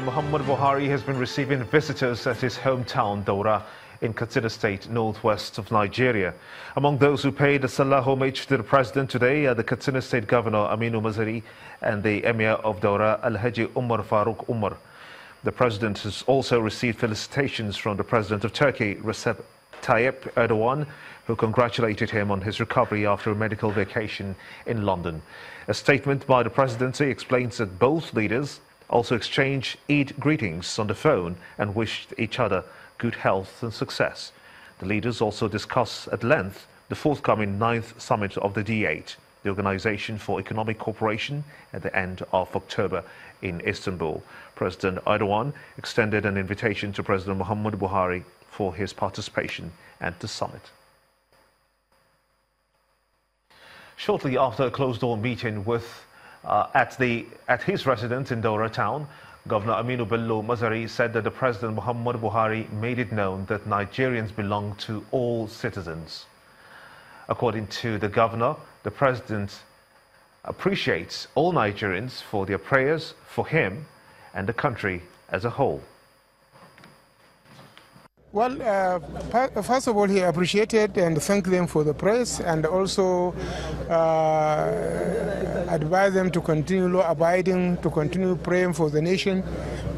President Muhammad Buhari has been receiving visitors at his hometown, Daura, in Katsina State, northwest of Nigeria. Among those who paid the Salah homage to the President today are the Katsina State Governor Aminu Mazari and the Emir of Daura, Alhaji Umar Farooq Umar. The President has also received felicitations from the President of Turkey, Recep Tayyip Erdogan, who congratulated him on his recovery after a medical vacation in London. A statement by the presidency explains that both leaders also exchanged Eid greetings on the phone and wished each other good health and success. The leaders also discussed at length the forthcoming 9th summit of the D8, the Organization for Economic Cooperation, at the end of October in Istanbul. President Erdogan extended an invitation to President Muhammad Buhari for his participation at the summit. Shortly after a closed-door meeting at his residence in Daura town, Governor Aminu Bello Mazari said that the President Muhammad Buhari made it known that Nigerians belong to all citizens. According to the governor, the President appreciates all Nigerians for their prayers for him and the country as a whole. Well, first of all, he appreciated and thanked them for the praise, and also advised them to continue law-abiding, to continue praying for the nation,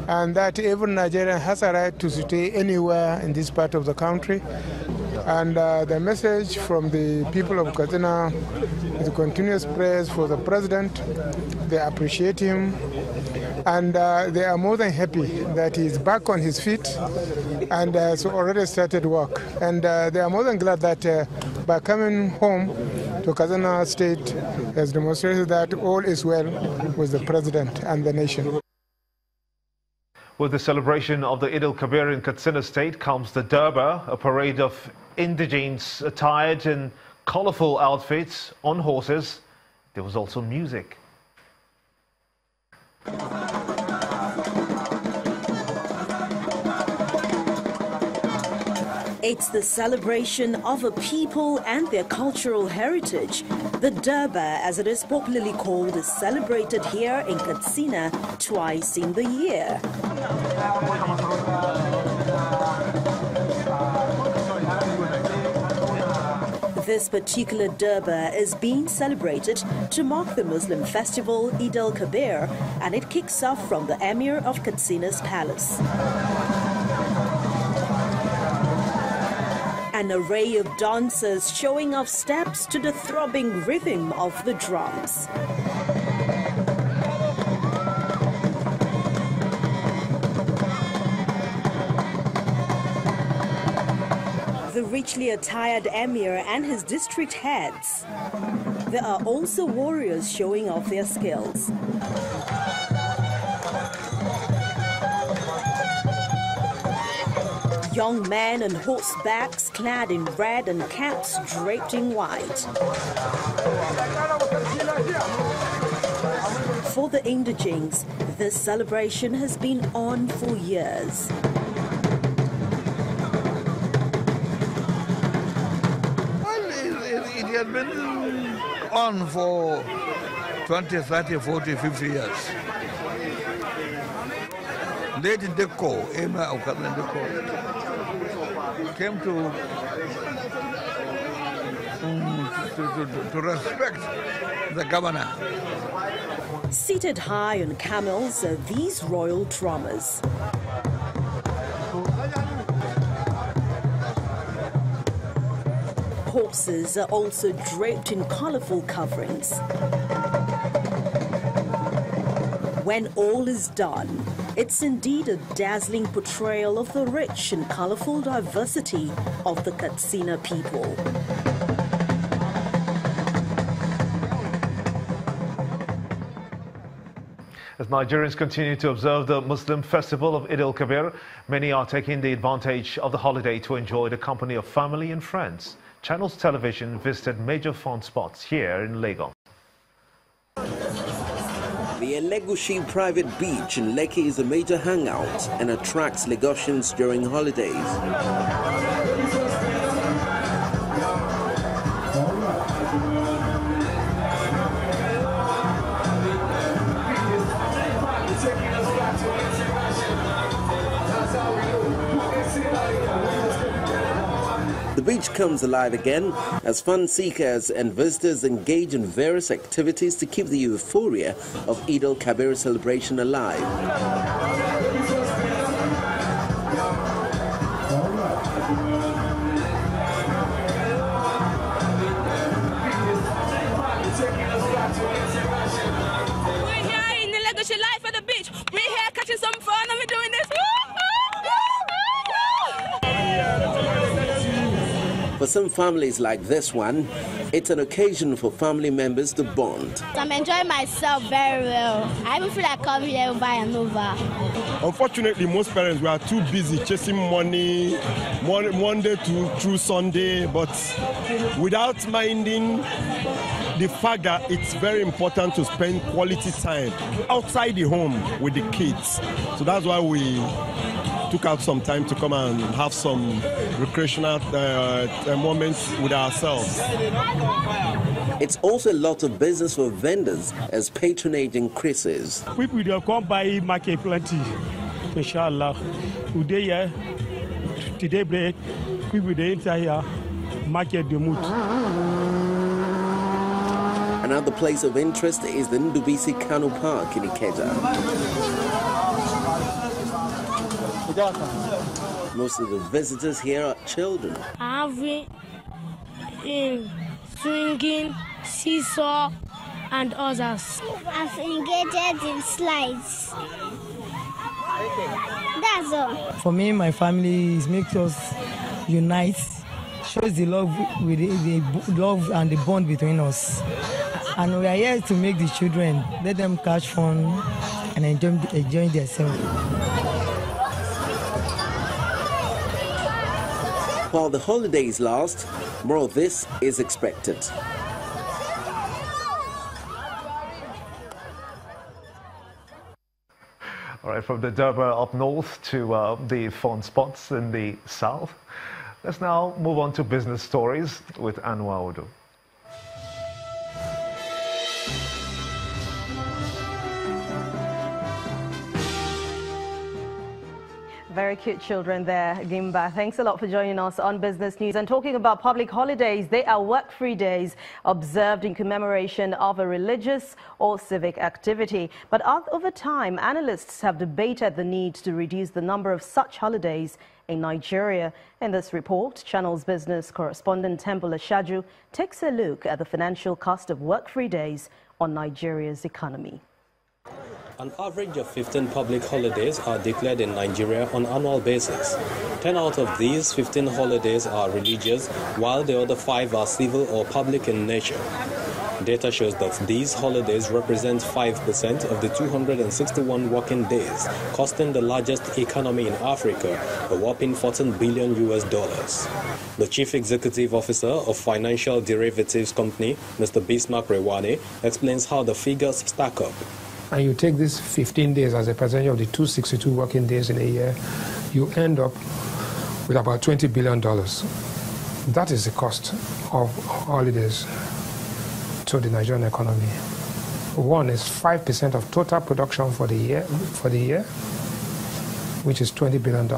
and that every Nigerian has a right to stay anywhere in this part of the country. And the message from the people of Katsina is continuous praise for the President. They appreciate him, and they are more than happy that he's back on his feet and so already started work. And they are more than glad that by coming home to Katsina State has demonstrated that all is well with the President and the nation. With the celebration of the Eid al-Kabir in Katsina State comes the Durbar, a parade of indigenes attired in colorful outfits on horses. There was also music. It's the celebration of a people and their cultural heritage. The Durbar, as it is popularly called, is celebrated here in Katsina twice in the year. This particular Durbar is being celebrated to mark the Muslim festival Eid al-Kabir, and it kicks off from the Emir of Katsina's palace. An array of dancers showing off steps to the throbbing rhythm of the drums. The richly attired Emir and his district heads. There are also warriors showing off their skills. Young men on horsebacks clad in red and caps draped in white. For the indigenes, this celebration has been on for years. Well, it has been on for 20, 30, 40, 50 years. Late Deco, Emir of Katsina Deco, came to respect the governor. Seated high on camels are these royal drummers. Horses are also draped in colorful coverings. When all is done, it's indeed a dazzling portrayal of the rich and colorful diversity of the Katsina people. As Nigerians continue to observe the Muslim festival of Eid al-Kabir, many are taking the advantage of the holiday to enjoy the company of family and friends. Channels Television visited major fun spots here in Lagos. The Elegushi private beach in Lekki is a major hangout and attracts Lagosians during holidays. beach comes alive again as fun seekers and visitors engage in various activities to keep the euphoria of Eid al-Kabir celebration alive. Life at the beach. We're here catching some fun and we're doing this. For some families like this one, it's an occasion for family members to bond. I'm enjoying myself very well. I even feel like I come here over and over. Unfortunately, most parents were too busy chasing money Monday through Sunday, but without minding the fact that it's very important to spend quality time outside the home with the kids. So that's why we took out some time to come and have some recreational moments with ourselves. It's also a lot of business for vendors as patronage increases. People will come by market plenty, inshallah. Today break, people they enter here, market the mood. Another place of interest is the Ndubisi Kanu Park in Ikeja. Most of the visitors here are children. Having swinging, seesaw, and others. I've engaged in slides. That's all. For me, my family makes us unite, shows the love with the love and the bond between us. And we are here to make the children, let them catch fun and enjoy themselves. While the holidays last, more of this is expected. All right, from the Durbar up north to the fun spots in the south. Let's now move on to business stories with Anwar Odo. Very cute children there, Gimba. Thanks a lot for joining us on Business News. And talking about public holidays, they are work-free days observed in commemoration of a religious or civic activity. But over time, analysts have debated the need to reduce the number of such holidays in Nigeria. In this report, Channel's business correspondent Temple Ashaju takes a look at the financial cost of work-free days on Nigeria's economy. An average of 15 public holidays are declared in Nigeria on an annual basis. 10 out of these 15 holidays are religious, while the other 5 are civil or public in nature. Data shows that these holidays represent 5% of the 261 working days, costing the largest economy in Africa a whopping $14 billion. The Chief Executive Officer of Financial Derivatives Company, Mr. Bismarck Rewane, explains how the figures stack up. And you take these 15 days as a percentage of the 262 working days in a year, you end up with about $20 billion. That is the cost of holidays to the Nigerian economy. One is 5% of total production for the year, which is $20 billion.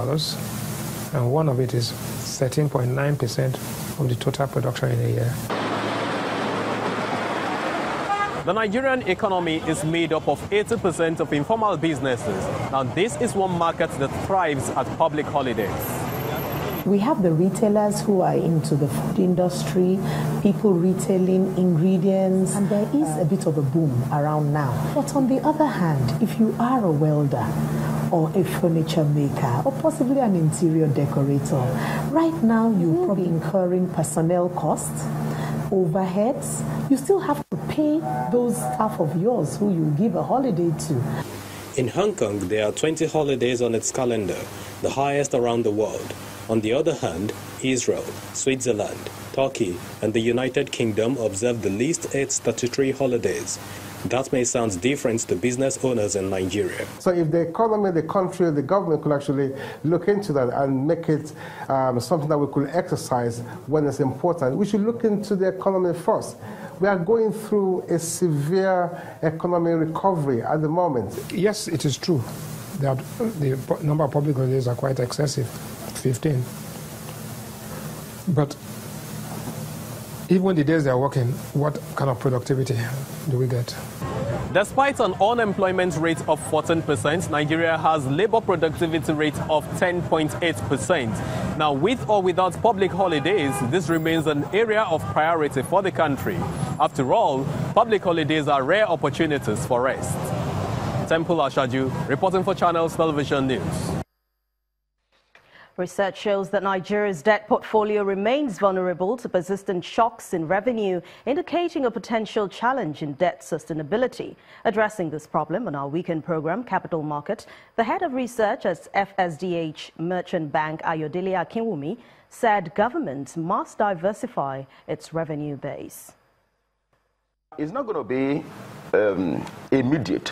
And one of it is 13.9% of the total production in a year. The Nigerian economy is made up of 80% of informal businesses. Now, this is one market that thrives at public holidays. We have the retailers who are into the food industry, people retailing ingredients, and there is a bit of a boom around now. But on the other hand, if you are a welder or a furniture maker or possibly an interior decorator, right now you're probably incurring personnel costs, overheads. You still have to pay those staff of yours who you give a holiday to. In Hong Kong, there are 20 holidays on its calendar, the highest around the world. On the other hand, Israel, Switzerland, Turkey, and the United Kingdom observe the least 8 statutory holidays. That may sound different to business owners in Nigeria. So if the economy, the country, the government could actually look into that and make it something that we could exercise when it's important, we should look into the economy first. We are going through a severe economic recovery at the moment. Yes, it is true that the number of public holidays are quite excessive, 15. But even the days they're working, what kind of productivity do we get? Despite an unemployment rate of 14%, Nigeria has labor productivity rate of 10.8%. Now, with or without public holidays, this remains an area of priority for the country. After all, public holidays are rare opportunities for rest. Temple Ashaju, reporting for Channels Television News. Research shows that Nigeria's debt portfolio remains vulnerable to persistent shocks in revenue, indicating a potential challenge in debt sustainability. Addressing this problem on our weekend program, Capital Market, the head of research at FSDH Merchant Bank, Ayodele Akinwumi, said government must diversify its revenue base. It's not going to be immediate.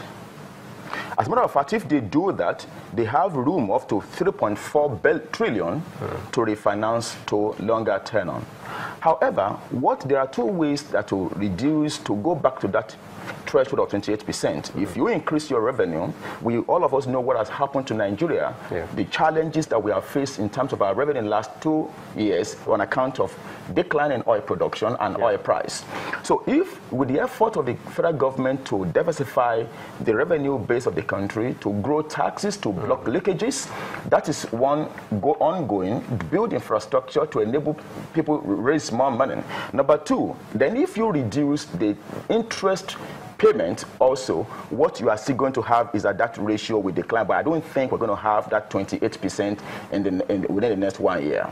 As a matter of fact, if they do that, they have room up to 3.4 trillion to refinance to longer tenor. However, there are two ways that to reduce, to go back to that threshold of 28%. If you increase your revenue, all of us know what has happened to Nigeria, the challenges that we have faced in terms of our revenue in the last 2 years on account of decline in oil production and oil price. So if, with the effort of the federal government to diversify the revenue base of the country, to grow taxes, to block leakages, that is one ongoing, build infrastructure to enable people raise more money. Number two, then if you reduce the interest payment also, what you are still going to have is that ratio will decline, but I don't think we're going to have that 28% within the next 1 year.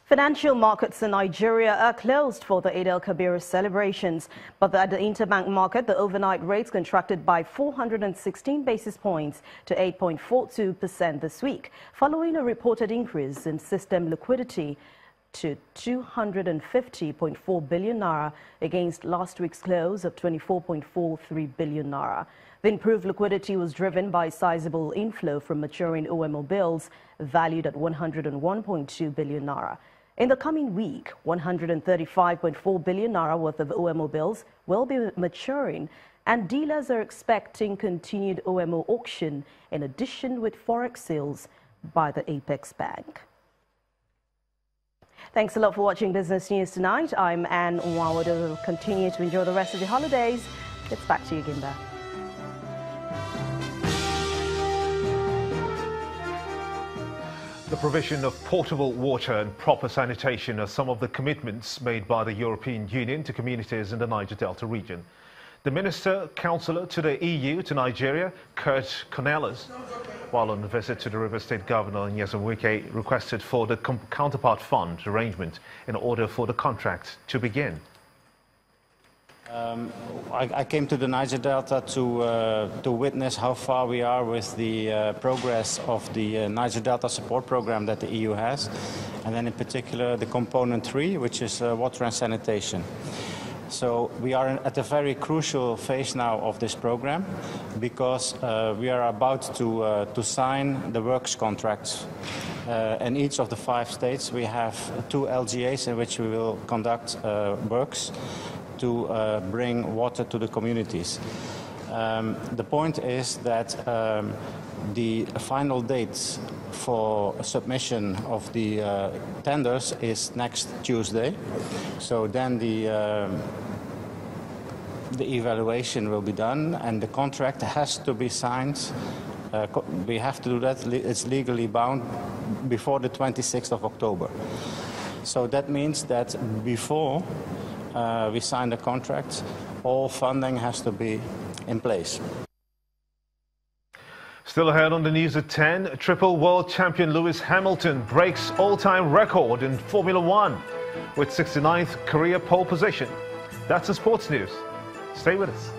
Financial markets in Nigeria are closed for the Eid al-Kabir celebrations, but at the interbank market, the overnight rates contracted by 416 basis points to 8.42% this week, following a reported increase in system liquidity to 250.4 billion naira against last week's close of 24.43 billion naira. The improved liquidity was driven by sizable inflow from maturing OMO bills valued at 101.2 billion naira. In the coming week, 135.4 billion naira worth of OMO bills will be maturing, and dealers are expecting continued OMO auction in addition with forex sales by the Apex Bank. Thanks a lot for watching Business News tonight. I'm Anne Nwawodo. Continue to enjoy the rest of the holidays. It's back to you, Gimba. The provision of potable water and proper sanitation are some of the commitments made by the European Union to communities in the Niger Delta region. The Minister Counselor to the EU to Nigeria, Kurt Cornelis, while on a visit to the River State Governor Nyesom Wike, requested for the counterpart fund arrangement in order for the contract to begin. I came to the Niger Delta to witness how far we are with the progress of the Niger Delta support program that the EU has, and then in particular the component 3, which is water and sanitation. So we are at a very crucial phase now of this program, because we are about to sign the works contracts. In each of the 5 states we have 2 LGAs in which we will conduct works to bring water to the communities. The point is that the final date for submission of the tenders is next Tuesday. So then the evaluation will be done and the contract has to be signed. We have to do that, it's legally bound, before the 26th of October. So that means that before we sign the contract, all funding has to be in place. Still ahead on the news at 10, triple world champion Lewis Hamilton breaks all-time record in Formula One with 69th career pole position. That's the sports news. Stay with us.